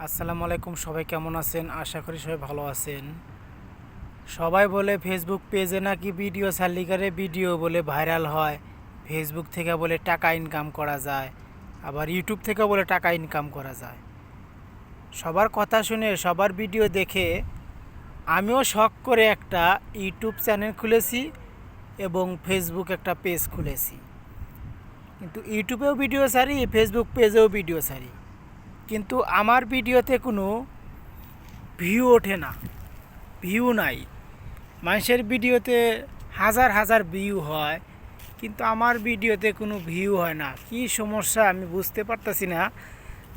আসসালামু আলাইকুম, সবাই কেমন আছেন? আশা করি সবাই ভালো আছেন। সবাই বলে ফেসবুক পেজে নাকি ভিডিও ছাড়লে করে ভিডিও বলে ভাইরাল হয়, ফেসবুক থেকে বলে টাকা ইনকাম করা যায়, আবার ইউটিউব থেকে বলে টাকা ইনকাম করা যায়। সবার কথা শুনে সবার ভিডিও দেখে আমিও শখ করে একটা ইউটিউব চ্যানেল খুলেছি এবং ফেসবুক একটা পেজ খুলেছি। কিন্তু ইউটিউবেও ভিডিও ছাড়ি, ফেসবুক পেজেও ভিডিও ছাড়ি, কিন্তু আমার ভিডিওতে কোনো ভিউ ওঠে না, ভিউ নাই। মানুষের ভিডিওতে হাজার হাজার ভিউ হয়, কিন্তু আমার ভিডিওতে কোনো ভিউ হয় না। কি সমস্যা আমি বুঝতে পারতেছি না।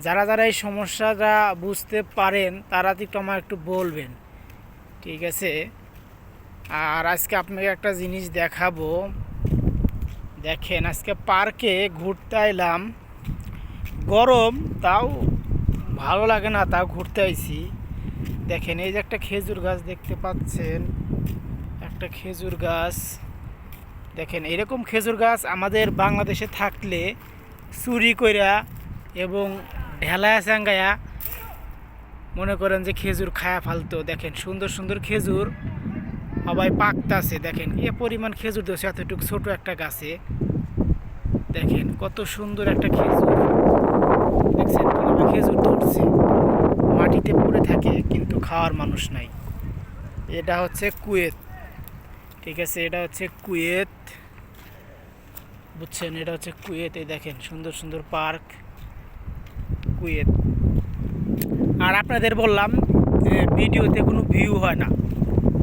যারা যারা এই সমস্যাটা বুঝতে পারেন তারা একটু আমার একটু বলবেন, ঠিক আছে? আর আজকে আপনাকে একটা জিনিস দেখাবো। দেখেন, আজকে পার্কে ঘুরতে এলাম, গরম তাও ভালো লাগে না, তাও ঘুরতে আইছি। দেখেন, এই যে একটা খেজুর গাছ দেখতে পাচ্ছেন, একটা খেজুর গাছ। দেখেন, এরকম খেজুর গাছ আমাদের বাংলাদেশে থাকলে চুরি কইরা এবং ঢেলায়া চাঙ্গায়া মনে করেন যে খেজুর খায়া ফালতো। দেখেন, সুন্দর সুন্দর খেজুর সবাই পাকতাছে। দেখেন এ পরিমাণ খেজুর দিয়েছে এতটুকু ছোট একটা গাছে। দেখেন কত সুন্দর একটা খেজুর। দেখছেন কীভাবে খেজুর ধরছে, মাটিতে পড়ে থাকে কিন্তু খাওয়ার মানুষ নাই। এটা হচ্ছে কুয়েত, ঠিক আছে? এটা হচ্ছে কুয়েত, বুঝছেন? এটা হচ্ছে কুয়েত। এই দেখেন সুন্দর সুন্দর পার্ক, কুয়েত। আর আপনাদের বললাম যে ভিডিওতে কোনো ভিউ হয় না,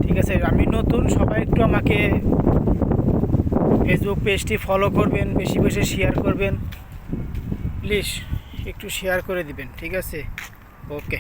ঠিক আছে? আমি নতুন, সবাই একটু আমাকে ফেসবুক পেজটি ফলো করবেন, বেশি বেশি শেয়ার করবেন, প্লিজ একটু শেয়ার করে দিবেন, ঠিক আছে? ওকে।